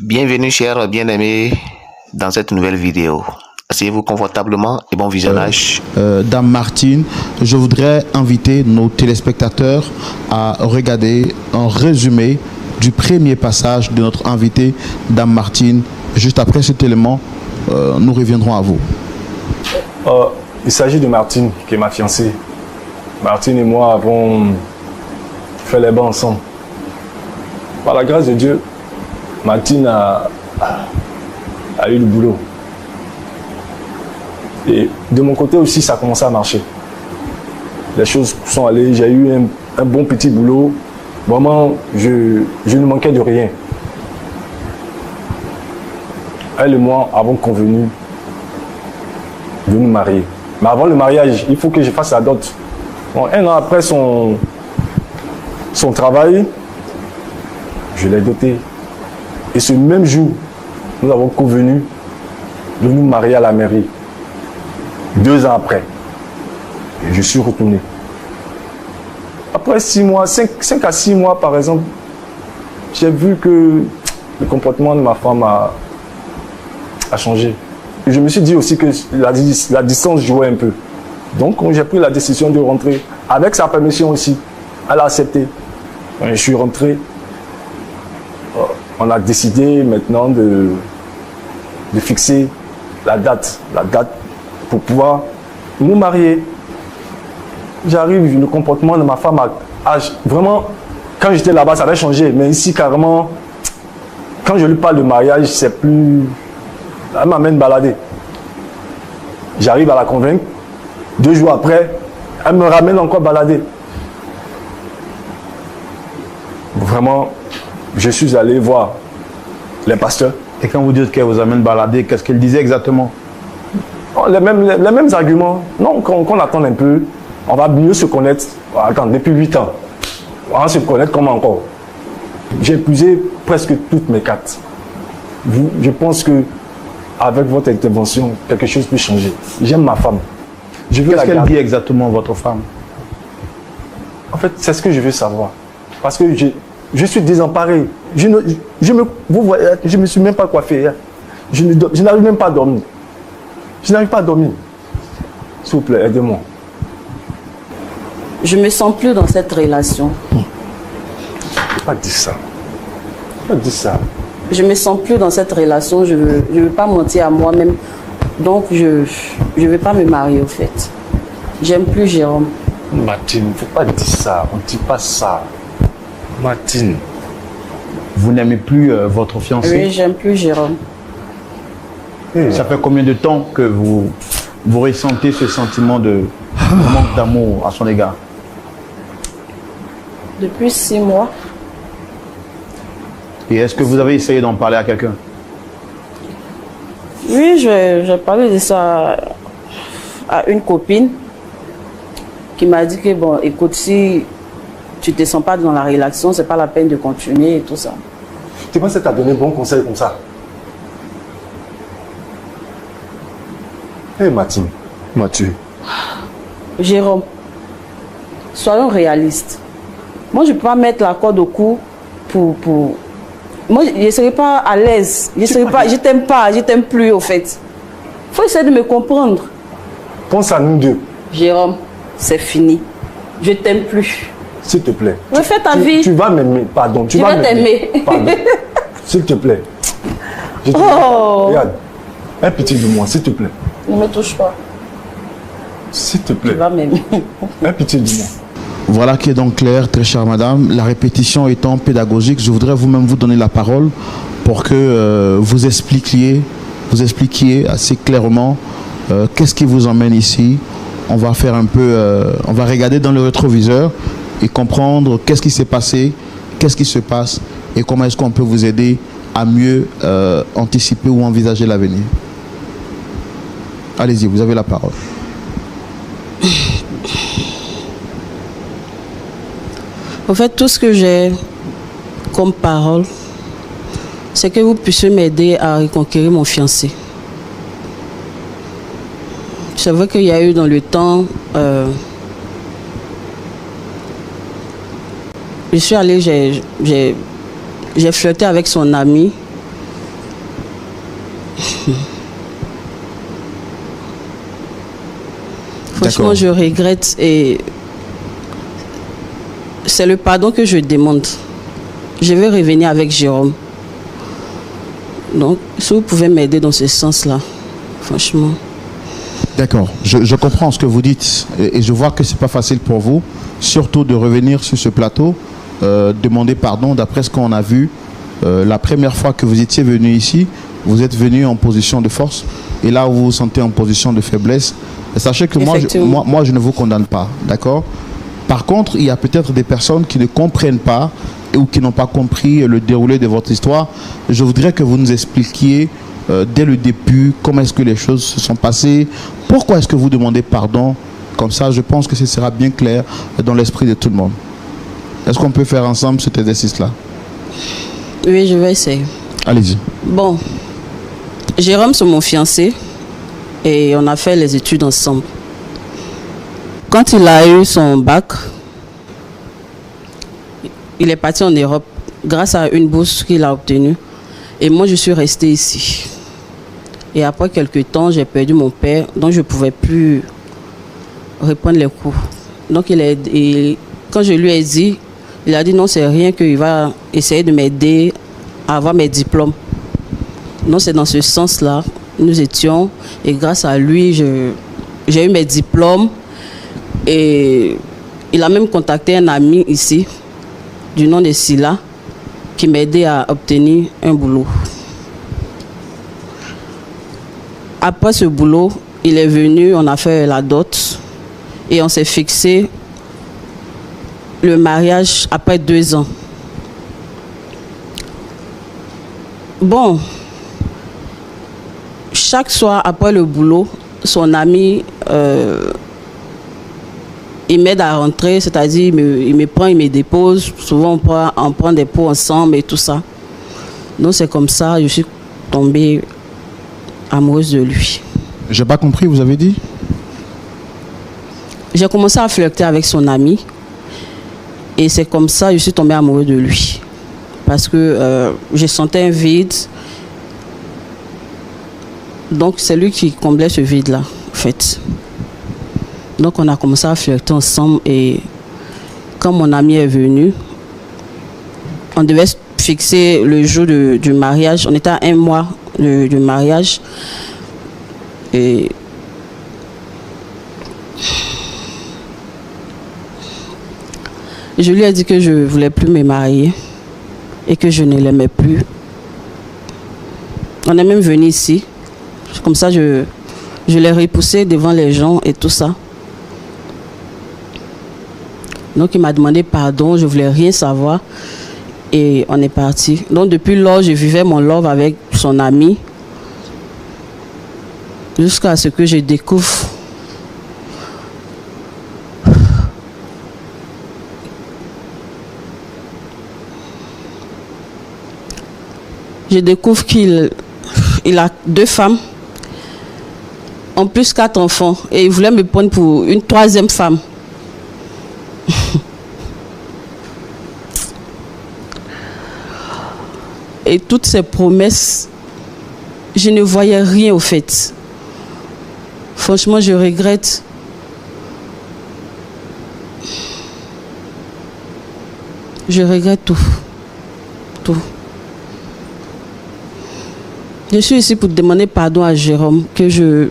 Bienvenue chers bien-aimés dans cette nouvelle vidéo. Asseyez-vous confortablement et bon visionnage. Dame Martine, je voudrais inviter nos téléspectateurs à regarder un résumé du premier passage de notre invitée Dame Martine. Juste après cet élément, nous reviendrons à vous. Il s'agit de Martine, qui est ma fiancée. Martine et moi avons fait les bancs ensemble. Par la grâce de Dieu, Martine a eu le boulot. Et de mon côté aussi, ça a commencé à marcher. Les choses sont allées, j'ai eu un bon petit boulot. Vraiment, je ne manquais de rien. Elle et moi avons convenu de nous marier. Mais avant le mariage, il faut que je fasse la dot. Bon, un an après son travail, je l'ai doté. Et ce même jour, nous avons convenu de nous marier à la mairie. 2 ans après, je suis retourné. Après 6 mois, 5 à 6 mois par exemple, j'ai vu que le comportement de ma femme a changé. Et je me suis dit aussi que la distance jouait un peu. Donc j'ai pris la décision de rentrer. Avec sa permission aussi, elle a accepté. Je suis rentré. On a décidé maintenant de fixer la date pour pouvoir nous marier. J'arrive, le comportement de ma femme a vraiment, quand j'étais là-bas, ça avait changé. Mais ici, carrément, quand je lui parle de mariage, c'est plus... Elle m'amène balader. J'arrive à la convaincre. 2 jours après, elle me ramène encore balader. Vraiment, je suis allé voir les pasteurs. Et quand vous dites qu'elle vous amène balader, qu'est-ce qu'elle disait exactement? Les mêmes arguments. Non, qu'on attende un peu. On va mieux se connaître. Attends, depuis 8 ans. On va se connaître comment encore? J'ai épuisé presque toutes mes cartes. Je pense que avec votre intervention, quelque chose peut changer. J'aime ma femme. Qu'est-ce qu'elle dit exactement, votre femme? En fait, c'est ce que je veux savoir. Parce que je suis désemparé. Vous voyez, je ne me suis même pas coiffé. Je n'arrive même pas à dormir. Je n'arrive pas à dormir. S'il vous plaît, aidez-moi. Je ne me sens plus dans cette relation. Pas dire ça. Pas dire ça. Je ne me sens plus dans cette relation. Je ne veux pas mentir à moi-même. Donc, je ne vais pas me marier, au fait. J'aime plus Jérôme. Martine, il ne faut pas dire ça. On ne dit pas ça. Martine. Vous n'aimez plus votre fiancé? Oui, j'aime plus Jérôme. Ça fait combien de temps que vous ressentez ce sentiment de manque d'amour à son égard? Depuis 6 mois. Et est-ce que vous avez essayé d'en parler à quelqu'un? Oui, j'ai parlé de ça à une copine qui m'a dit que, bon, écoute, si tu ne te sens pas dans la relation, c'est pas la peine de continuer et tout ça. Tu penses que tu as donné bon conseil comme ça? Hé, Martine, Mathieu. Jérôme, soyons réalistes. Moi, je ne peux pas mettre la corde au cou pour... Moi, je ne serai pas à l'aise. Je t'aime pas, je t'aime plus, au fait. Il faut essayer de me comprendre. Pense à nous deux. Jérôme, c'est fini. Je t'aime plus. S'il te plaît. Refais ta vie. Tu vas m'aimer, pardon. Tu vas t'aimer. Pardon. S'il te plaît. Regarde. Un petit de moi, s'il te plaît. Ne me touche pas. S'il te plaît. Tu vas m'aimer. Un petit de moi. Voilà qui est donc clair, très chère madame. La répétition étant pédagogique, je voudrais vous-même vous donner la parole pour que vous expliquiez assez clairement qu'est-ce qui vous emmène ici. On va faire un peu, on va regarder dans le rétroviseur et comprendre qu'est-ce qui s'est passé, qu'est-ce qui se passe et comment est-ce qu'on peut vous aider à mieux anticiper ou envisager l'avenir. Allez-y, vous avez la parole. En fait, tout ce que j'ai comme parole, c'est que vous puissiez m'aider à reconquérir mon fiancé. C'est vrai qu'il y a eu dans le temps, je suis allée, j'ai flirté avec son ami Franchement, je regrette et c'est le pardon que je demande. Je vais revenir avec Jérôme. Donc, si vous pouvez m'aider dans ce sens-là, franchement. D'accord, je comprends ce que vous dites et je vois que ce n'est pas facile pour vous, surtout de revenir sur ce plateau, demander pardon. D'après ce qu'on a vu, la première fois que vous étiez venu ici, vous êtes venu en position de force et là où vous vous sentez en position de faiblesse. Sachez que moi, je ne vous condamne pas, d'accord? Par contre, il y a peut-être des personnes qui ne comprennent pas ou qui n'ont pas compris le déroulé de votre histoire. Je voudrais que vous nous expliquiez dès le début comment est-ce que les choses se sont passées, pourquoi est-ce que vous demandez pardon. Comme ça, je pense que ce sera bien clair dans l'esprit de tout le monde. Est-ce qu'on peut faire ensemble cet exercice-là? Oui, je vais essayer. Allez-y. Bon, Jérôme, c'est mon fiancé et on a fait les études ensemble. Quand il a eu son bac, il est parti en Europe grâce à une bourse qu'il a obtenue. Et moi, je suis restée ici. Et après quelques temps, j'ai perdu mon père, donc je ne pouvais plus reprendre les cours. Donc, quand je lui ai dit, il a dit non, c'est rien, qu'il va essayer de m'aider à avoir mes diplômes. Donc, c'est dans ce sens-là, nous étions. Et grâce à lui, j'ai eu mes diplômes. Et il a même contacté un ami ici, du nom de Silla, qui m'a aidé à obtenir un boulot. Après ce boulot, il est venu, on a fait la dot et on s'est fixé le mariage après 2 ans. Bon, chaque soir après le boulot, son ami il m'aide à rentrer, c'est-à-dire il me prend, il me dépose. Souvent on prend des pots ensemble et tout ça. Donc c'est comme ça, je suis tombée amoureuse de lui. J'ai pas compris, vous avez dit? J'ai commencé à flirter avec son ami et c'est comme ça que je suis tombée amoureuse de lui. Parce que je sentais un vide. Donc c'est lui qui comblait ce vide-là, en fait. Donc on a commencé à flirter ensemble et quand mon ami est venu, on devait fixer le jour du mariage. On était à 1 mois du mariage. Et je lui ai dit que je ne voulais plus me marier et que je ne l'aimais plus. On est même venu ici. Comme ça, je l'ai repoussé devant les gens et tout ça. Donc, il m'a demandé pardon, je ne voulais rien savoir. Et on est parti. Donc, depuis lors, je vivais mon love avec son ami. Jusqu'à ce que je découvre qu'il a 2 femmes, en plus 4 enfants. Et il voulait me prendre pour une 3e femme. Et toutes ces promesses, je ne voyais rien au fait. Franchement, je regrette. Je regrette tout. Tout. Je suis ici pour demander pardon à Jérôme, que je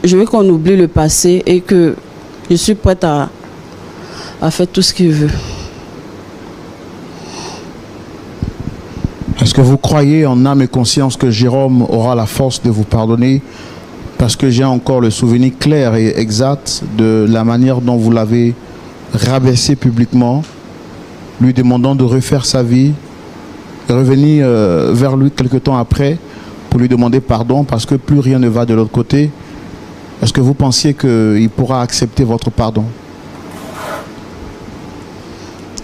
veux qu'on oublie le passé et que je suis prête à faire tout ce qu'il veut. Est-ce que vous croyez en âme et conscience que Jérôme aura la force de vous pardonner? Parce que j'ai encore le souvenir clair et exact de la manière dont vous l'avez rabaissé publiquement, lui demandant de refaire sa vie, et revenir vers lui quelque temps après pour lui demander pardon parce que plus rien ne va de l'autre côté. Est-ce que vous pensiez qu'il pourra accepter votre pardon?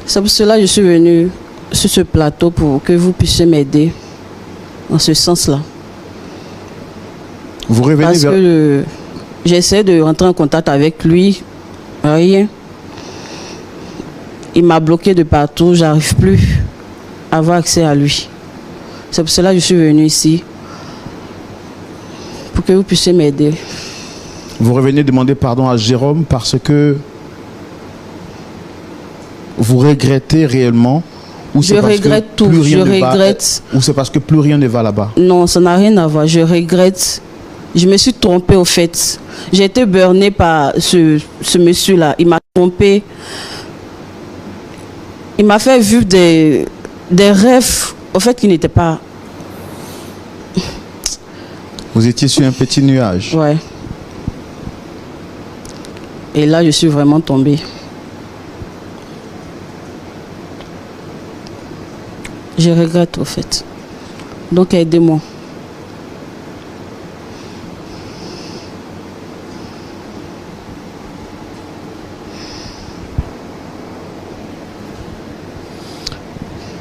C'est pour cela que je suis venue sur ce plateau pour que vous puissiez m'aider dans ce sens-là. Vous revenez parce que j'essaie de rentrer en contact avec lui, rien. Il m'a bloqué de partout, j'arrive plus à avoir accès à lui. C'est pour cela que je suis venue ici. Pour que vous puissiez m'aider. Vous revenez demander pardon à Jérôme parce que vous regrettez réellement ou Je regrette tout. Je regrette. Ou c'est parce que plus rien ne va là-bas? Non, ça n'a rien à voir. Je regrette. Je me suis trompée au fait. J'ai été burnée par ce monsieur-là. Il m'a trompée. Il m'a fait vivre des rêves au fait qui n'étaient pas. Vous étiez sur un petit nuage. Ouais. Et là, je suis vraiment tombée. Je regrette au fait. Donc aidez-moi.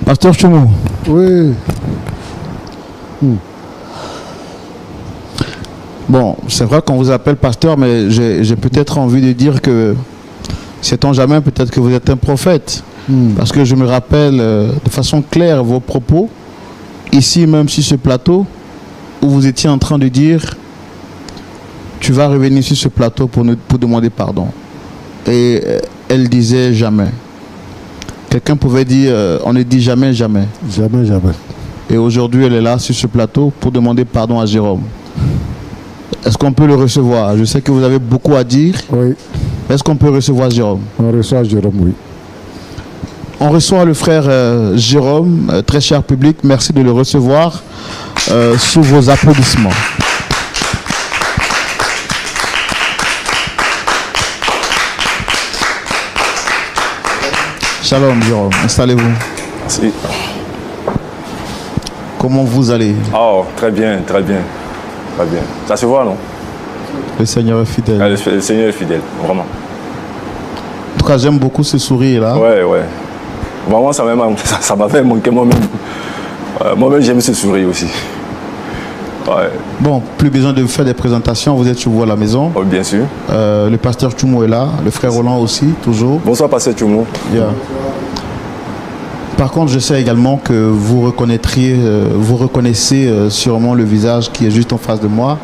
Pasteur Choumou. Oui. Bon, c'est vrai qu'on vous appelle pasteur, mais j'ai peut-être envie de dire que, sait-on jamais, peut-être que vous êtes un prophète. Parce que je me rappelle de façon claire vos propos, ici même sur ce plateau, où vous étiez en train de dire, tu vas revenir sur ce plateau pour demander pardon. Et elle disait jamais. Quelqu'un pouvait dire, on ne dit jamais, jamais. Jamais, jamais. Et aujourd'hui, elle est là sur ce plateau pour demander pardon à Jérôme. Est-ce qu'on peut le recevoir? Je sais que vous avez beaucoup à dire. Oui. Est-ce qu'on peut recevoir Jérôme? On reçoit Jérôme, oui. On reçoit le frère Jérôme, très cher public. Merci de le recevoir sous vos applaudissements. Shalom Jérôme, installez-vous. Merci. Comment vous allez? Oh, très bien, très bien. Très bien. Ça se voit, non? Le Seigneur est fidèle. Ah, le Seigneur est fidèle, vraiment. En tout cas, j'aime beaucoup ce sourire-là. Ouais, ouais. Vraiment, ça m'a fait manquer moi-même. Moi-même, j'aime ce sourire aussi. Ouais. Bon, plus besoin de faire des présentations, vous êtes chez vous à la maison. Oh, bien sûr. Le pasteur Choumou est là, le frère Roland aussi, toujours. Bonsoir, pasteur Choumou. Yeah. Par contre, je sais également que vous reconnaissez sûrement le visage qui est juste en face de moi.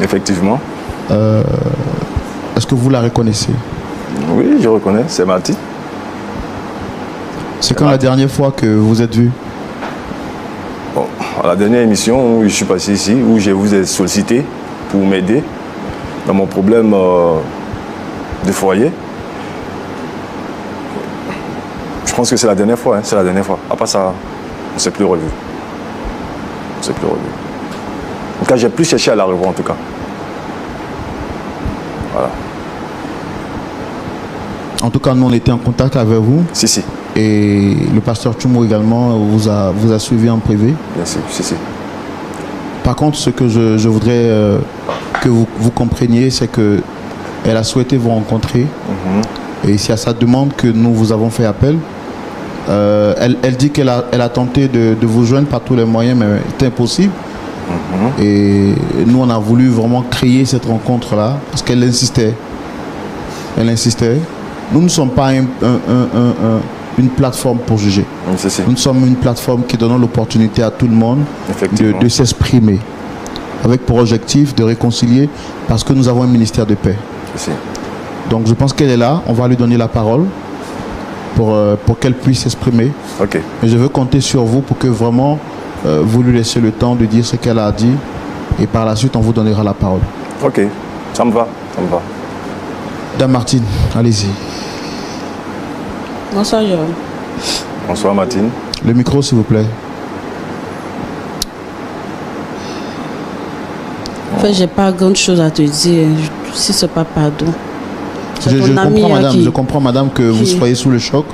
Effectivement. Est-ce que vous la reconnaissez? Oui, je reconnais, c'est Marty. C'est quand la dernière fois que vous êtes vu? Bon, à la dernière émission où je suis passé ici, où je vous ai sollicité pour m'aider dans mon problème de foyer. Je pense que c'est la dernière fois, hein, c'est la dernière fois. Après ça, on ne s'est plus revu. On ne s'est plus revu. En tout cas, j'ai plus cherché à la revoir en tout cas. Voilà. En tout cas, nous, on était en contact avec vous. Si, si. Et le pasteur Choumou également vous a suivi en privé. Bien sûr, si, si. Par contre, ce que je voudrais que vous compreniez, c'est qu'elle a souhaité vous rencontrer. Et c'est à sa demande que nous vous avons fait appel. Elle dit qu'elle a tenté de vous joindre par tous les moyens, mais c'est impossible. Et nous, on a voulu vraiment créer cette rencontre-là parce qu'elle insistait. Elle insistait. Nous ne sommes pas une plateforme pour juger. Nous sommes une plateforme qui donne l'opportunité à tout le monde de s'exprimer avec pour objectif de réconcilier parce que nous avons un ministère de paix. Donc je pense qu'elle est là, on va lui donner la parole pour qu'elle puisse s'exprimer. Okay. Et je veux compter sur vous pour que vraiment vous lui laissez le temps de dire ce qu'elle a dit et par la suite on vous donnera la parole. Ok, ça me va, ça me va. Dame Martine, allez-y. Bonsoir Jérôme. Bonsoir Martine. Le micro s'il vous plaît. En fait, j'ai pas grand chose à te dire, si c'est pas pardon. Je comprends madame que vous soyez sous le choc,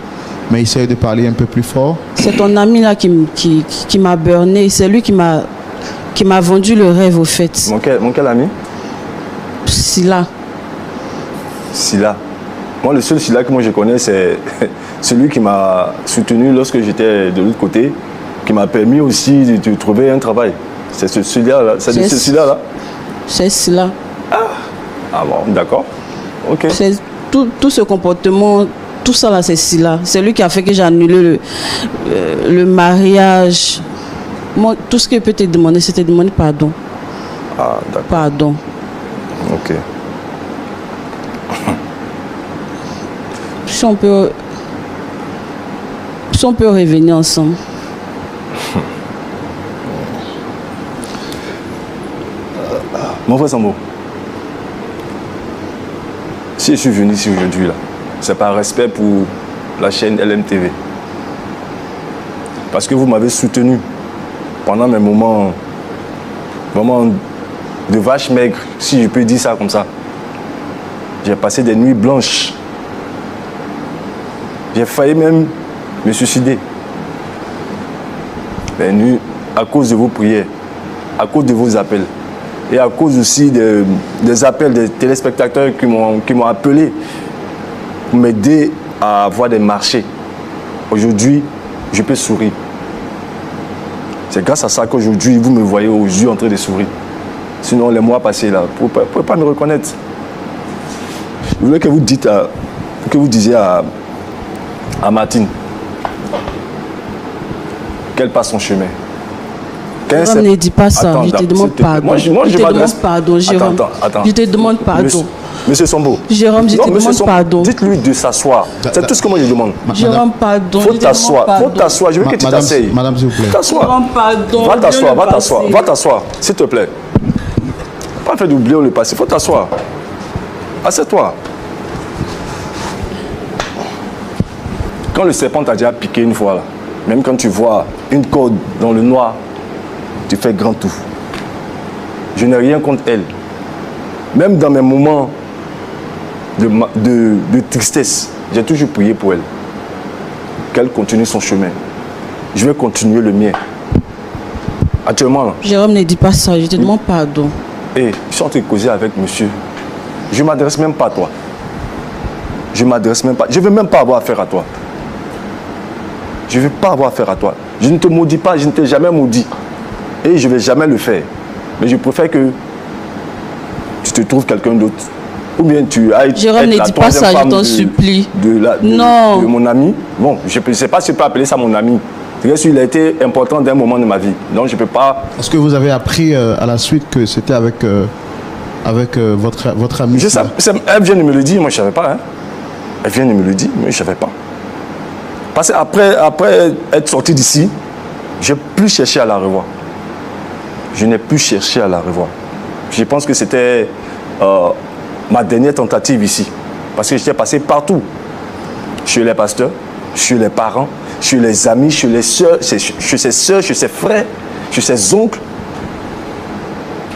mais essayez de parler un peu plus fort. C'est ton ami là qui m'a burné, c'est lui qui m'a vendu le rêve au fait. Mon quel ami? Silla. Silla. Moi, le seul Silla que moi je connais, c'est celui qui m'a soutenu lorsque j'étais de l'autre côté, qui m'a permis aussi de trouver un travail. C'est ce Silla-là. C'est de ce Silla-là? C'est Silla. Ah bon, d'accord. Ok. C'est tout ce comportement, tout ça là, c'est Silla. C'est lui qui a fait que j'ai annulé le mariage Moi, tout ce que je peux te demander, c'est te demander pardon. Ah, d'accord. Pardon. Ok. Si on peut revenir ensemble. Mon frère Sambo, si je suis venu ici aujourd'hui, là, c'est par respect pour la chaîne LMTV. Parce que vous m'avez soutenu pendant mes moments vraiment de vache maigre, si je peux dire ça comme ça. J'ai passé des nuits blanches. J'ai failli même me suicider. Des nuits à cause de vos prières, à cause de vos appels. Et à cause aussi des appels des téléspectateurs qui m'ont appelé pour m'aider à avoir des marchés. Aujourd'hui, je peux sourire. C'est grâce à ça qu'aujourd'hui, vous me voyez aux yeux en train de sourire. Sinon, les mois passés, là, vous ne pouvez pas me reconnaître. Je voulais que vous disiez à Martine qu'elle passe son chemin. Jérôme, ne dis pas ça. Attends, je te demande pardon. Moi, je te demande pardon, Jérôme. Attends. Je te demande pardon. Monsieur Sombo. Jérôme, je te demande pardon. Dites-lui de s'asseoir. C'est tout ce que moi je demande. Jérôme, pardon. Faut t'asseoir. Faut t'asseoir. Je veux que tu t'asseyes. Madame, s'il vous plaît. T'assois. Jérôme, pardon. Va t'asseoir, va t'asseoir, s'il te plaît. Pas fait d'oublier le passé. Faut t'asseoir. Assieds-toi. Quand le serpent t'a déjà piqué une fois, là, même quand tu vois une corde dans le noir, tu fais grand tout. Je n'ai rien contre elle. Même dans mes moments de tristesse, j'ai toujours prié pour elle. Qu'elle continue son chemin. Je vais continuer le mien. Actuellement, là. Jérôme, ne dis pas ça. Je te demande pardon. Je suis en train de causer avec monsieur. Je ne m'adresse même pas à toi. Je ne m'adresse même pas. Je ne veux même pas avoir affaire à toi. Je ne veux pas avoir affaire à toi. Je ne te maudis pas, je ne t'ai jamais maudit. Et je ne vais jamais le faire. Mais je préfère que tu te trouves quelqu'un d'autre. Ou bien tu ailles Jérôme, être ne la dis pas ça, troisième je femme t'en supplie. de mon ami. Bon, je ne sais pas si je peux appeler ça mon ami. Il a été important d'un moment de ma vie. Donc je ne peux pas... Est-ce que vous avez appris à la suite que c'était avec votre ami? Elle vient de me le dire, moi je ne savais pas. Hein. Elle vient de me le dire, mais je ne savais pas. Parce qu'après être sorti d'ici, je n'ai plus cherché à la revoir. Je n'ai plus cherché à la revoir. Je pense que c'était ma dernière tentative ici. Parce que j'étais passé partout. Chez les pasteurs, chez les parents, chez les amis, chez les soeurs, chez ses soeurs, chez ses frères, chez ses oncles.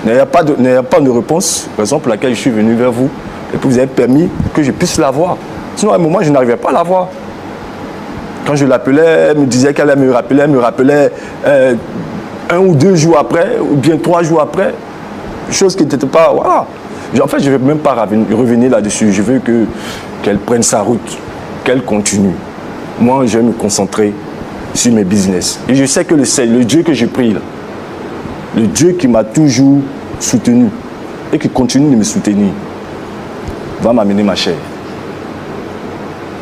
Il n'y a pas de réponse, raison pour laquelle je suis venu vers vous. Et puis vous avez permis que je puisse la voir. Sinon, à un moment, je n'arrivais pas à la voir. Quand je l'appelais, elle me disait qu'elle me rappelait 1 ou 2 jours après, ou bien 3 jours après. Chose qui n'était pas... Voilà. En fait, je ne veux même pas revenir là-dessus. Je veux qu'elle prenne sa route, qu'elle continue. Moi, je vais me concentrer sur mes business. Et je sais que le Dieu que je prie, là, le Dieu qui m'a toujours soutenu et qui continue de me soutenir, va m'amener ma chère.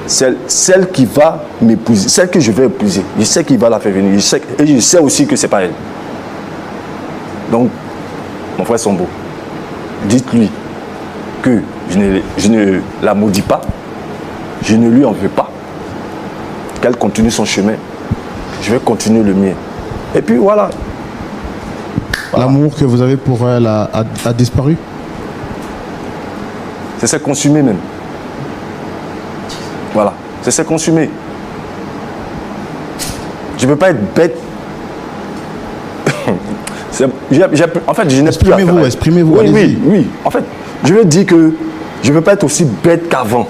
Celle qui va m'épouser, celle que je vais épouser, je sais qu'il va la faire venir. Et je sais aussi que ce n'est pas elle. Donc, mon frère Sombo, dites-lui que je ne la maudis pas, je ne lui en veux pas, qu'elle continue son chemin, je vais continuer le mien. Et puis voilà. L'amour que vous avez pour elle a disparu? C'est s'est consumé même. Voilà, c'est s'est consumé. Je ne peux pas être bête. En fait, je n'ai plus à faire. Exprimez-vous. Oui. En fait, je veux dire que je ne veux pas être aussi bête qu'avant.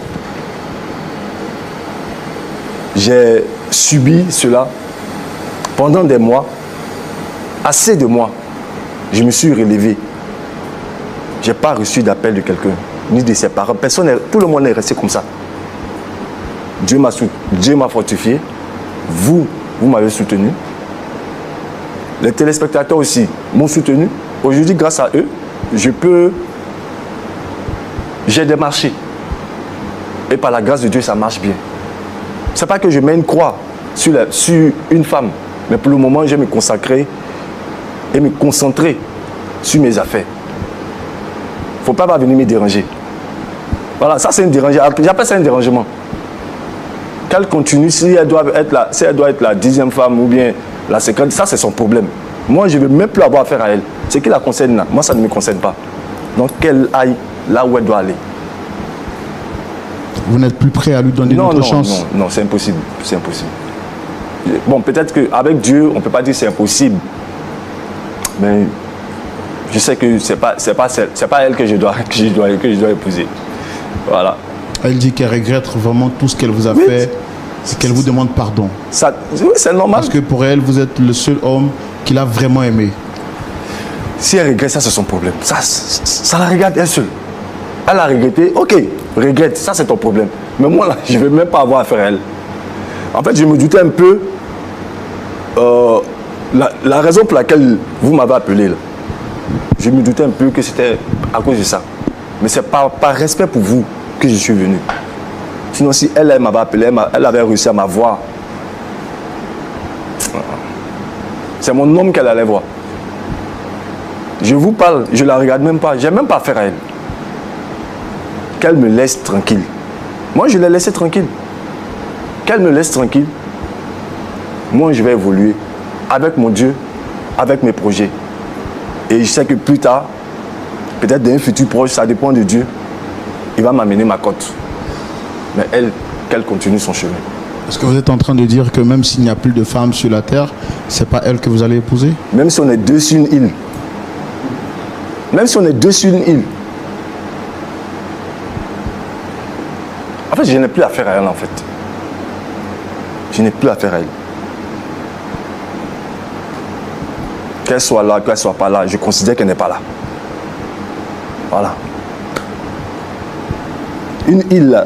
J'ai subi cela pendant des mois, assez de mois. Je me suis relevé. Je n'ai pas reçu d'appel de quelqu'un, ni de ses parents. Tout le monde est resté comme ça. Dieu m'a fortifié. Vous m'avez soutenu. Les téléspectateurs aussi m'ont soutenu. Aujourd'hui, grâce à eux, j'ai des marchés. Et par la grâce de Dieu, ça marche bien. Ce n'est pas que je mets une croix sur une femme. Mais pour le moment, je vais me consacrer et me concentrer sur mes affaires. Il ne faut pas venir me déranger. Voilà, ça c'est un dérangement. J'appelle ça un dérangement. Qu'elle continue, si elle doit être la 10e femme ou bien la 50e, ça c'est son problème. Moi, je ne veux même plus avoir affaire à elle. Ce qui la concerne là, moi ça ne me concerne pas. Donc qu'elle aille là où elle doit aller. Vous n'êtes plus prêt à lui donner une autre chance? Non, c'est impossible. C'est impossible. Bon, peut-être qu'avec Dieu, on ne peut pas dire c'est impossible. Mais je sais que c'est pas elle que je dois épouser. Voilà. Elle dit qu'elle regrette vraiment tout ce qu'elle vous a fait, c'est qu'elle vous demande pardon. Oui, c'est normal. Parce que pour elle, vous êtes le seul homme qu'il a vraiment aimé. Si elle regrette, ça c'est son problème. Ça la regarde elle seule. Elle a regretté, ok, regrette, ça c'est ton problème. Mais moi là, je ne vais même pas avoir affaire à elle. En fait, je me doutais un peu la raison pour laquelle vous m'avez appelé là. Je me doutais un peu que c'était à cause de ça. Mais c'est par respect pour vous que je suis venu. Sinon, si elle m'avait appelé, elle avait réussi à m'avoir. C'est mon homme qu'elle allait voir. Je vous parle, je ne la regarde même pas. Je n'ai même pas affaire à elle. Qu'elle me laisse tranquille. Moi, je l'ai laissée tranquille. Qu'elle me laisse tranquille. Moi, je vais évoluer avec mon Dieu, avec mes projets. Et je sais que plus tard, peut-être dans un futur proche, ça dépend de Dieu, il va m'amener ma cote. Mais elle, qu'elle continue son chemin. Est-ce que vous êtes en train de dire que même s'il n'y a plus de femmes sur la terre, c'est pas elle que vous allez épouser? Même si on est deux sur une île. Même si on est deux sur une île. En fait, je n'ai plus affaire à elle en fait. Je n'ai plus affaire à elle. Qu'elle soit là, qu'elle soit pas là, je considère qu'elle n'est pas là. Voilà. Une île, là,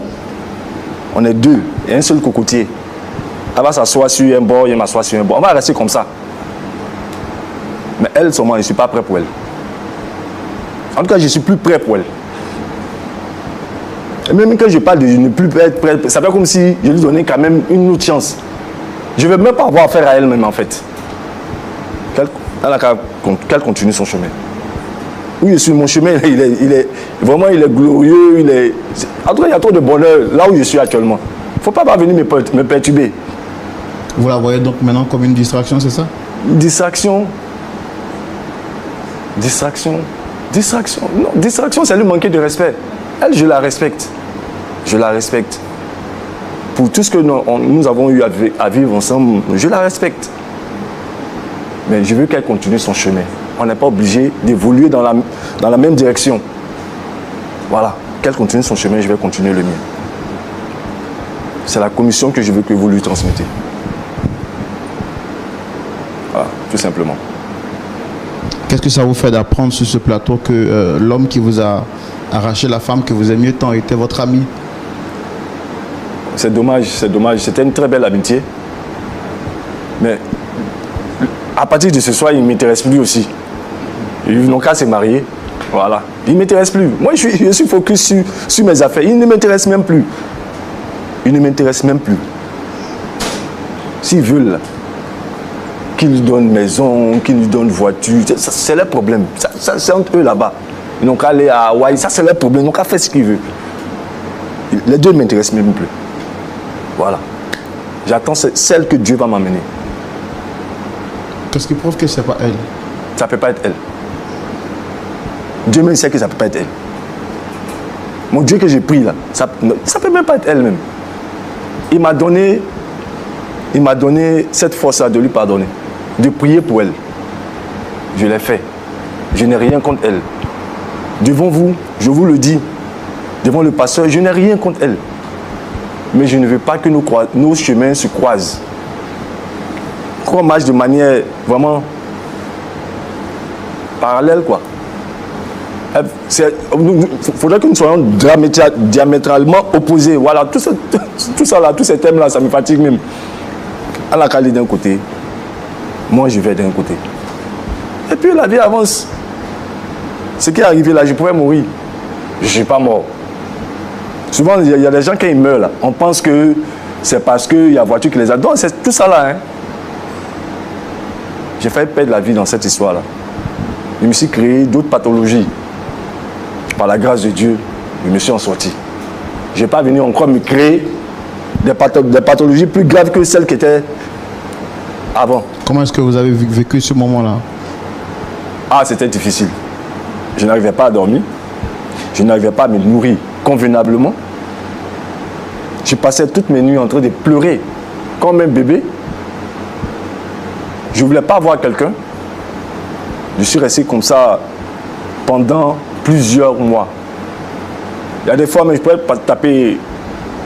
on est deux, et un seul cocotier. Elle va s'asseoir sur un bord, il m'assoit sur un bord. On va rester comme ça. Mais elle, seulement, je ne suis pas prêt pour elle. En tout cas, je ne suis plus prêt pour elle. Et même quand je parle de je ne plus être prêt, ça fait comme si je lui donnais quand même une autre chance. Je ne vais même pas avoir affaire à elle-même, en fait. Qu'elle continue son chemin. Oui, je suis mon chemin, il est glorieux, en tout cas, il y a trop de bonheur là où je suis actuellement. Il ne faut pas venir me perturber. Vous la voyez donc maintenant comme une distraction, c'est ça? Une distraction. Distraction. Non, distraction, c'est lui manquer de respect. Elle, je la respecte. Je la respecte. Pour tout ce que nous avons eu à vivre ensemble, je la respecte. Mais je veux qu'elle continue son chemin. On n'est pas obligé d'évoluer dans la même direction. Voilà. Qu'elle continue son chemin, je vais continuer le mien. C'est la commission que je veux que vous lui transmettez. Voilà, tout simplement. Qu'est-ce que ça vous fait d'apprendre sur ce plateau que l'homme qui vous a arraché la femme que vous aimiez tant était votre ami? C'est dommage, c'est dommage. C'était une très belle amitié. Mais à partir de ce soir, il ne m'intéresse plus aussi. Ils n'ont qu'à se marier. Voilà. Il ne m'intéresse plus. Moi, je suis focus sur mes affaires. Il ne m'intéresse même plus. Il ne m'intéresse même plus. S'ils veulent qu'ils lui donnent maison, qu'ils lui donnent voiture, c'est leur problème. C'est entre eux là-bas. Ils n'ont qu'à aller à Hawaï. Ça, c'est leur problème. Ils n'ont qu'à faire ce qu'ils veulent. Les deux ne m'intéressent même plus. Voilà. J'attends celle que Dieu va m'amener. Qu'est-ce qui prouve que ce n'est pas elle? Ça ne peut pas être elle. Dieu même sait que ça ne peut pas être elle. Mon Dieu que j'ai pris là, ça ne peut même pas être elle-même. Il m'a donné cette force-là de lui pardonner, de prier pour elle. Je l'ai fait. Je n'ai rien contre elle. Devant vous, je vous le dis, devant le pasteur, je n'ai rien contre elle. Mais je ne veux pas que nos chemins se croisent. Qu'on marche de manière vraiment parallèle, quoi. Il faudrait que nous soyons diamétralement opposés. Voilà, tout ça là, tous ces thèmes-là, ça me fatigue même. Elle a calé d'un côté, moi je vais d'un côté. Et puis la vie avance. Ce qui est arrivé là, je pourrais mourir. Je ne suis pas mort. Souvent, il y a des gens quand ils meurent là, on pense que c'est parce qu'il y a la voiture qui les a. Donc c'est tout ça là. Hein. j'ai failli perdre la vie dans cette histoire-là. Je me suis créé d'autres pathologies. Par la grâce de Dieu, je me suis en sorti. Je n'ai pas venu encore me créer des pathologies plus graves que celles qui étaient avant. Comment est-ce que vous avez vécu ce moment-là? Ah, c'était difficile. Je n'arrivais pas à dormir. Je n'arrivais pas à me nourrir convenablement. Je passais toutes mes nuits en train de pleurer comme un bébé. Je ne voulais pas voir quelqu'un. Je suis resté comme ça pendant plusieurs mois. Il y a des fois, mais je pouvais pas taper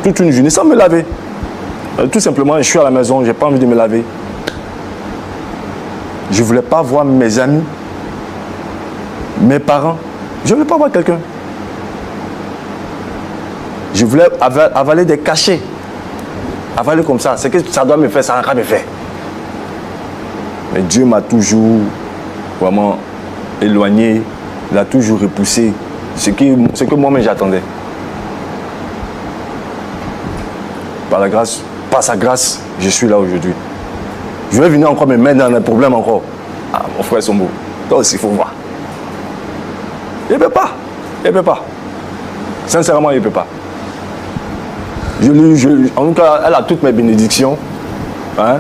toute une journée sans me laver. Tout simplement, je suis à la maison, je n'ai pas envie de me laver. Je ne voulais pas voir mes amis, mes parents. Je ne voulais pas voir quelqu'un. Je voulais avaler des cachets. Avaler comme ça. C'est que ça doit me faire, ça n'a qu'à me faire. Mais Dieu m'a toujours vraiment éloigné. Il a toujours repoussé ce que moi-même j'attendais. Par sa grâce, je suis là aujourd'hui. Je vais venir encore me mettre dans un problème encore. Ah, mon frère Sombo, toi aussi, il faut voir. Il ne peut pas. Il ne peut pas. Sincèrement, il ne peut pas. En tout cas, elle a toutes mes bénédictions. Hein?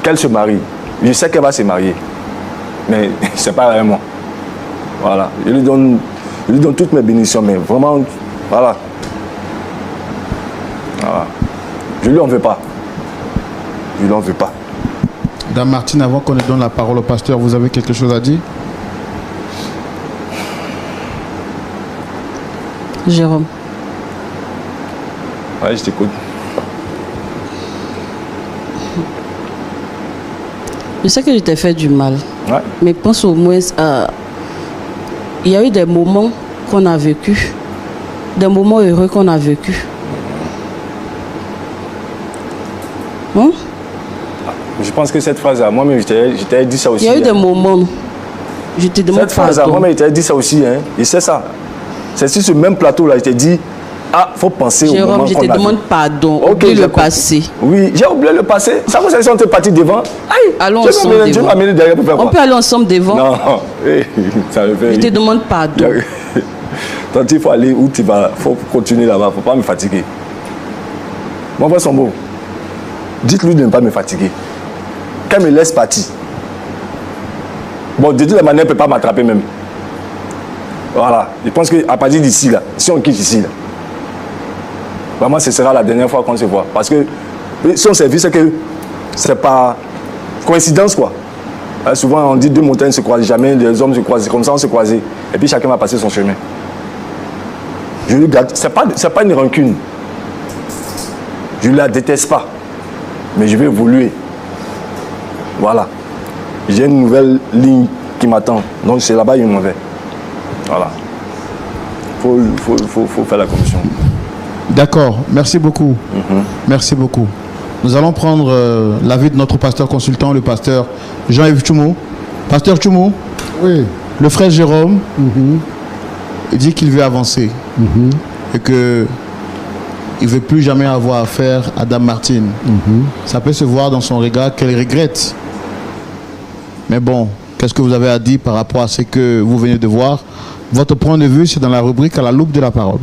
Qu'elle se marie. Je sais qu'elle va se marier. Mais ce n'est pas vraiment. Voilà. Je lui donne toutes mes bénédictions. Mais vraiment, voilà. Je ne lui en veux pas. Je ne lui en veux pas. Dame Martine, avant qu'on ne donne la parole au pasteur, vous avez quelque chose à dire? Jérôme. Ouais, je t'écoute. Je sais que je t'ai fait du mal. Ouais. Mais pense au moins, il y a eu des moments qu'on a vécu, des moments heureux qu'on a vécu. Hein? Je pense que cette phrase-là, moi-même, je t'ai dit ça aussi. Il y a eu des moments. Je te demande cette phrase-là, moi-même, je t'ai dit ça aussi. Hein. Et c'est ça. C'est sur ce même plateau-là, je t'ai dit, ah, il faut penser au moment qu'on a Jérôme, je te demande pardon. Okay, oublie le passé. Oui, j'ai oublié le passé. Ça vous savez si on était parti devant? Aïe, allons ensemble devant. Tu m'as amené derrière pour faire quoi? On peut aller ensemble devant. Non, ça me fait... Je te demande pardon. Tant il faut aller où tu vas, il faut continuer là-bas, il ne faut pas me fatiguer. Mon frère Sombo, dites-lui de ne pas me fatiguer. Qu'elle me laisse partir. Bon, de toute manière, elle ne peut pas m'attraper même. Voilà. Je pense qu'à partir d'ici, là, si on quitte ici, là, vraiment, ce sera la dernière fois qu'on se voit. Parce que son service, c'est que c'est pas coïncidence, quoi. Souvent, on dit deux montagnes ne se croisent jamais, des hommes se croisent. Comme ça, on se croisait. Et puis, chacun va passer son chemin. Je lui garde. Ce n'est pas une rancune. Je ne la déteste pas. Mais je vais évoluer. Voilà. J'ai une nouvelle ligne qui m'attend. Donc, c'est là-bas que je m'en vais. Voilà. Faut faire la commission. D'accord. Merci beaucoup. Merci beaucoup. Nous allons prendre l'avis de notre pasteur consultant, le pasteur Jean-Yves Tchoumou. Pasteur Tchoumou, Oui. le frère Jérôme, il dit qu'il veut avancer et que il ne veut plus jamais avoir affaire à Dame Martine. Ça peut se voir dans son regard qu'elle regrette. Mais bon, qu'est-ce que vous avez à dire par rapport à ce que vous venez de voir? Votre point de vue, c'est dans la rubrique à la loupe de la parole.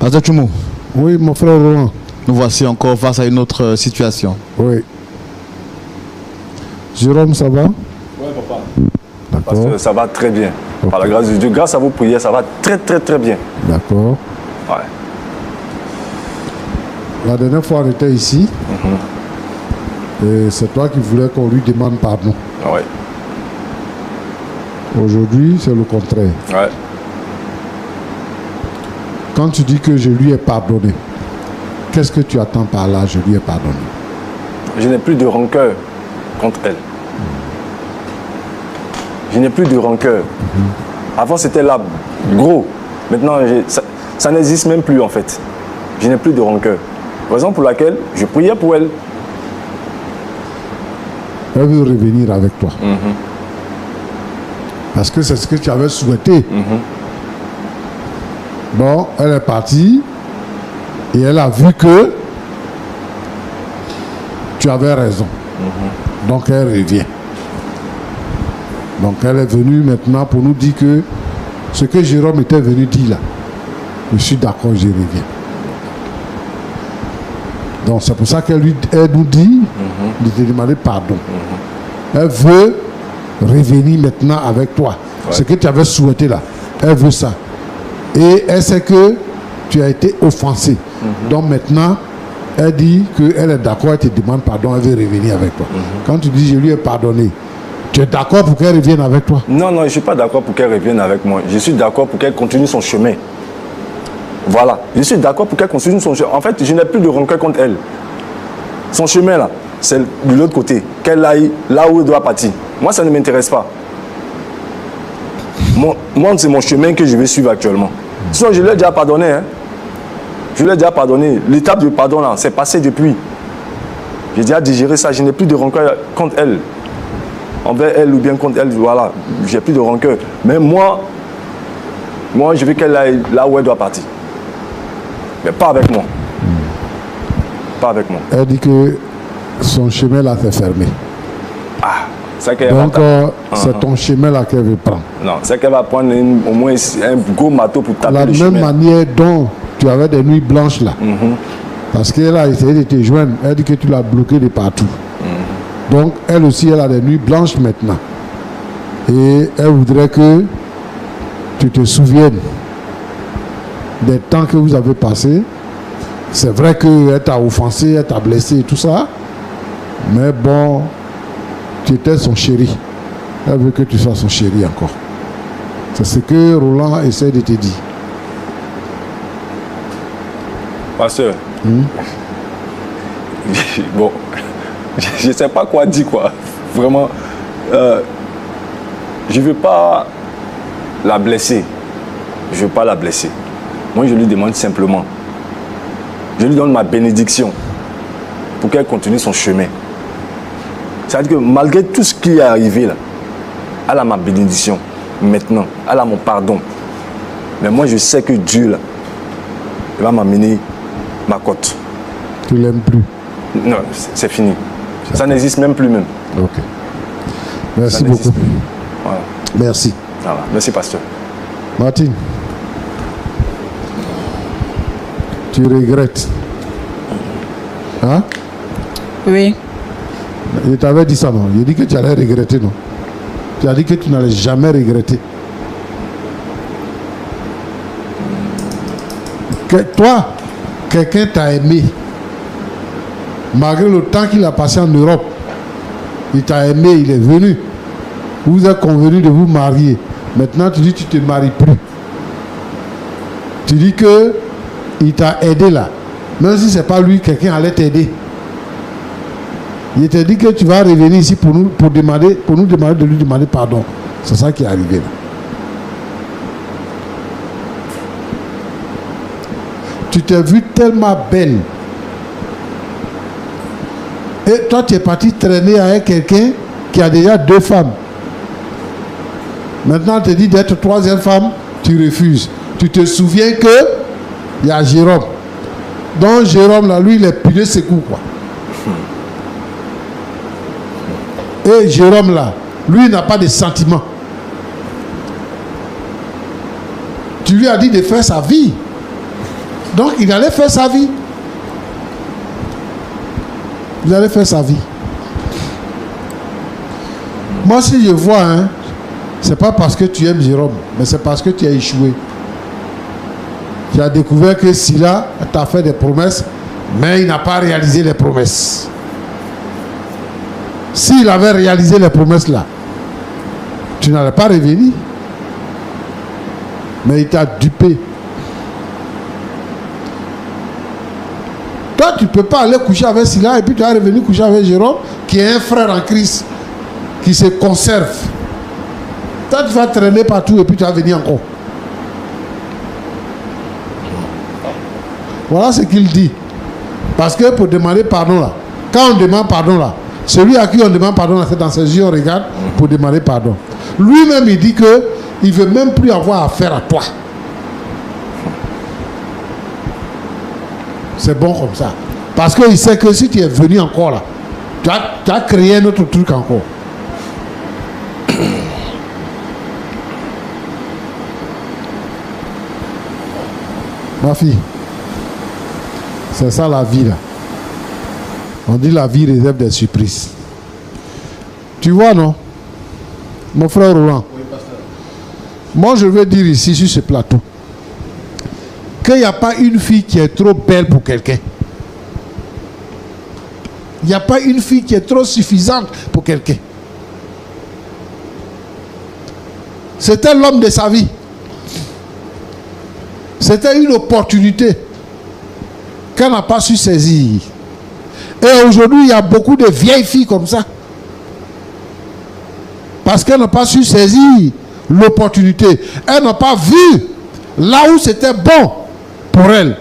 Pasteur Tchoumou. Oui, mon frère Roland. Nous voici encore face à une autre situation. Oui. Jérôme, ça va? Oui, papa. D'accord. Parce que ça va très bien. Par la grâce de Dieu, grâce à vos prières, ça va très, très, très bien. D'accord. Ouais. La dernière fois, on était ici. Et c'est toi qui voulais qu'on lui demande pardon. Ouais. Aujourd'hui, c'est le contraire. Ouais. Quand tu dis que je lui ai pardonné, qu'est-ce que tu attends par là, je lui ai pardonné? Je n'ai plus de rancœur contre elle. Je n'ai plus de rancœur. Avant, c'était là, gros. Maintenant, ça n'existe même plus, en fait. Je n'ai plus de rancœur. Raison pour laquelle je priais pour elle. Elle veut revenir avec toi. Parce que c'est ce que tu avais souhaité. Bon, elle est partie et elle a vu que tu avais raison. Donc elle revient. Donc elle est venue maintenant pour nous dire que ce que Jérôme était venu dire là, je suis d'accord, je reviens. Donc c'est pour ça qu'elle nous dit de te demander pardon. Elle veut revenir maintenant avec toi. Ouais. Ce que tu avais souhaité là, elle veut ça. Et elle sait que tu as été offensé. Donc maintenant, elle dit qu'elle est d'accord, elle te demande pardon, elle veut revenir avec toi. Quand tu dis je lui ai pardonné, tu es d'accord pour qu'elle revienne avec toi? Non, non, je ne suis pas d'accord pour qu'elle revienne avec moi. Je suis d'accord pour qu'elle continue son chemin. Voilà. Je suis d'accord pour qu'elle continue son chemin. En fait, je n'ai plus de rancœur contre elle. Son chemin là, c'est de l'autre côté. Qu'elle aille là où elle doit partir. Moi, ça ne m'intéresse pas. Moi, c'est mon chemin que je vais suivre actuellement. Sinon, je l'ai déjà pardonné. Hein. Je l'ai déjà pardonné. L'étape de pardon là, c'est passé depuis. J'ai déjà digéré ça. Je n'ai plus de rancœur contre elle. Envers elle ou bien contre elle, voilà. J'ai plus de rancœur. Mais moi, je veux qu'elle aille là où elle doit partir. Mais pas avec moi. Pas avec moi. Elle dit que son chemin là s'est fermé. Ah, c'est qu'elle donc c'est ton chemin là qu'elle veut prendre. Non, c'est qu'elle va prendre au moins un gros marteau pour taper la le même chemin. manière dont tu avais des nuits blanches là. Parce qu'elle a essayé de te joindre. Elle dit que tu l'as bloqué de partout. Donc elle aussi, elle a des nuits blanches maintenant. Et elle voudrait que tu te souviennes des temps que vous avez passés. C'est vrai qu'elle t'a offensé, elle t'a blessé et tout ça. Mais bon, tu étais son chéri. Elle veut que tu sois son chéri encore. C'est ce que Roland essaie de te dire. Pasteur. Bon, je ne sais pas quoi dire, quoi. Vraiment, je ne veux pas la blesser. Je ne veux pas la blesser. Moi, je lui demande simplement. Je lui donne ma bénédiction pour qu'elle continue son chemin. C'est-à-dire que malgré tout ce qui est arrivé là, elle a ma bénédiction maintenant. Elle a mon pardon. Mais moi, je sais que Dieu, là, il va m'amener ma cote. Tu l'aimes plus? Non, c'est fini. Ça n'existe même plus même. Ok. Merci beaucoup. Voilà. Merci. Voilà. Merci, pasteur. Martine, tu regrettes? Hein? Oui. Je t'avais dit ça, non? Je dit que tu allais regretter, non? Tu as dit que tu n'allais jamais regretter. Que toi, quelqu'un t'a aimé. Malgré le temps qu'il a passé en Europe, il t'a aimé, il est venu. Vous êtes convenu de vous marier. Maintenant, tu dis que tu ne te maries plus. Tu dis que il t'a aidé là. Même si ce n'est pas lui, quelqu'un allait t'aider. Il t'a dit que tu vas revenir ici pour nous demander de lui demander pardon. C'est ça qui est arrivé là. Tu t'es vu tellement belle. Et toi, tu es parti traîner avec quelqu'un qui a déjà 2 femmes. Maintenant, on te dit d'être 3e femme, tu refuses. Tu te souviens que il y a Jérôme. Donc Jérôme, là, lui, il est pilé ses coups, quoi. Et Jérôme, là, lui, il n'a pas de sentiments. Tu lui as dit de faire sa vie. Donc, il allait faire sa vie. Il allait faire sa vie. Moi, si je vois, hein, c'est pas parce que tu aimes Jérôme, mais c'est parce que tu as échoué. Tu as découvert que Sila t'a fait des promesses, mais il n'a pas réalisé les promesses. S'il avait réalisé les promesses là, tu n'allais pas revenir. Mais il t'a dupé. Toi, tu ne peux pas aller coucher avec Sila et puis tu vas revenir coucher avec Jérôme, qui est un frère en Christ, qui se conserve. Toi, tu vas traîner partout et puis tu vas venir encore. Voilà ce qu'il dit. Parce que pour demander pardon là, quand on demande pardon là, celui à qui on demande pardon là, c'est dans ses yeux, on regarde pour demander pardon. Lui-même, il dit que il ne veut même plus avoir affaire à toi. C'est bon comme ça. Parce qu'il sait que si tu es venu encore là, Tu as créé un autre truc encore. Ma fille, c'est ça la vie là. On dit la vie réserve des surprises. Tu vois, non? Mon frère Roland. Oui, pasteur. Moi, je veux dire ici, sur ce plateau, qu'il n'y a pas une fille qui est trop belle pour quelqu'un. Il n'y a pas une fille qui est trop suffisante pour quelqu'un. C'était l'homme de sa vie. C'était une opportunité qu'elle n'a pas su saisir. Et aujourd'hui, il y a beaucoup de vieilles filles comme ça. Parce qu'elles n'ont pas su saisir l'opportunité. Elles n'ont pas vu là où c'était bon pour elles.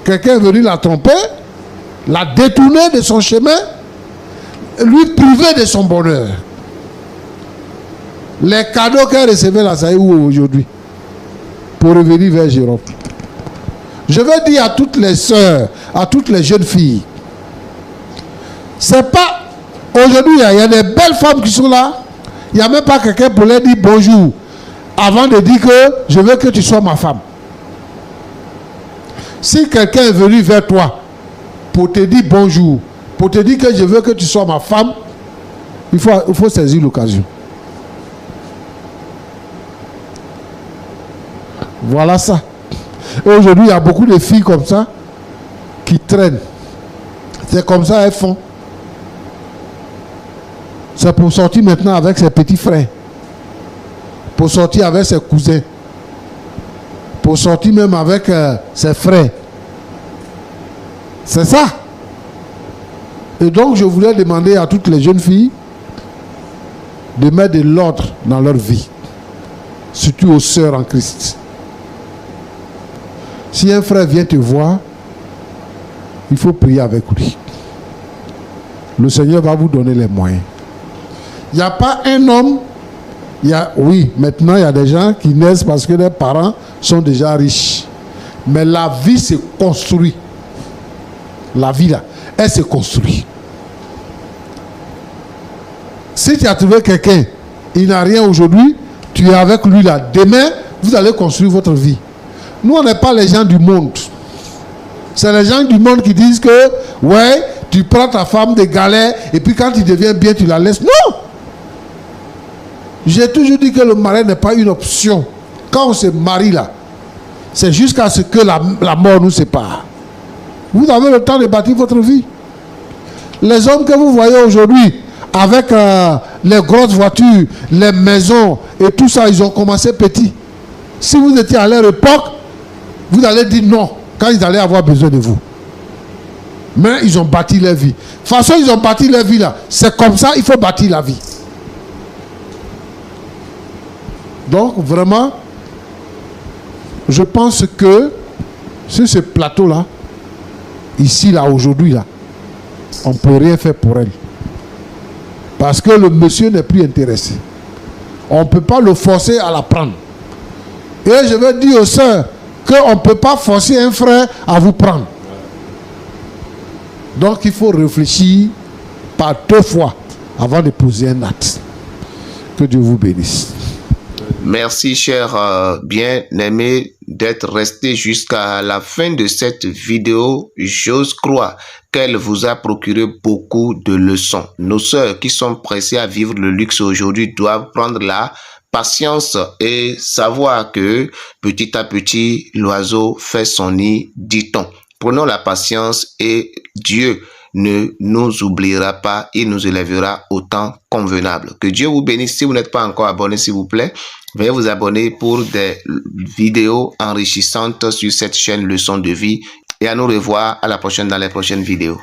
Quelqu'un est venu la tromper, la détourner de son chemin, lui priver de son bonheur. Les cadeaux qu'elle recevait là, ça est où aujourd'hui? Pour revenir vers Jérôme. Je veux dire à toutes les sœurs, à toutes les jeunes filles, c'est pas aujourd'hui, il y a des belles femmes qui sont là, il n'y a même pas quelqu'un pour leur dire bonjour avant de dire que je veux que tu sois ma femme. Si quelqu'un est venu vers toi pour te dire bonjour, pour te dire que je veux que tu sois ma femme, il faut saisir l'occasion. Voilà ça. Et aujourd'hui, il y a beaucoup de filles comme ça qui traînent. C'est comme ça elles font. C'est pour sortir maintenant avec ses petits frères. Pour sortir avec ses cousins. Pour sortir même avec ses frères. C'est ça. Et donc, je voulais demander à toutes les jeunes filles de mettre de l'ordre dans leur vie. Surtout aux sœurs en Christ. Si un frère vient te voir, il faut prier avec lui. Le Seigneur va vous donner les moyens. Il n'y a pas un homme, oui, maintenant il y a des gens qui naissent parce que leurs parents sont déjà riches. Mais la vie se construit. La vie là, elle se construit. Si tu as trouvé quelqu'un, il n'a rien aujourd'hui, tu es avec lui là. Demain, vous allez construire votre vie. Nous, on n'est pas les gens du monde. C'est les gens du monde qui disent que, ouais, tu prends ta femme de galère et puis quand il devient bien, tu la laisses. Non! J'ai toujours dit que le mariage n'est pas une option. Quand on se marie là, c'est jusqu'à ce que la mort nous sépare. Vous avez le temps de bâtir votre vie. Les hommes que vous voyez aujourd'hui, avec les grosses voitures, les maisons et tout ça, ils ont commencé petits. Si vous étiez à leur époque, vous allez dire non, quand ils allaient avoir besoin de vous. Mais ils ont bâti leur vie. De toute façon, ils ont bâti leur vie là. C'est comme ça, il faut bâtir la vie. Donc, vraiment, je pense que sur ce plateau-là, ici, là, aujourd'hui, là, on ne peut rien faire pour elle. Parce que le monsieur n'est plus intéressé. On ne peut pas le forcer à la prendre. Et je veux dire aux sœurs qu'on ne peut pas forcer un frère à vous prendre. Donc il faut réfléchir par 2 fois avant de poser un acte. Que Dieu vous bénisse. Merci, cher bien-aimé, d'être resté jusqu'à la fin de cette vidéo. J'ose croire qu'elle vous a procuré beaucoup de leçons. Nos sœurs qui sont pressées à vivre le luxe aujourd'hui doivent prendre la patience et savoir que petit à petit, l'oiseau fait son nid, dit-on. Prenons la patience et Dieu ne nous oubliera pas, il nous élèvera au temps convenable. Que Dieu vous bénisse. Si vous n'êtes pas encore abonné, s'il vous plaît, veuillez vous abonner pour des vidéos enrichissantes sur cette chaîne Leçon de vie et à nous revoir à la prochaine dans les prochaines vidéos.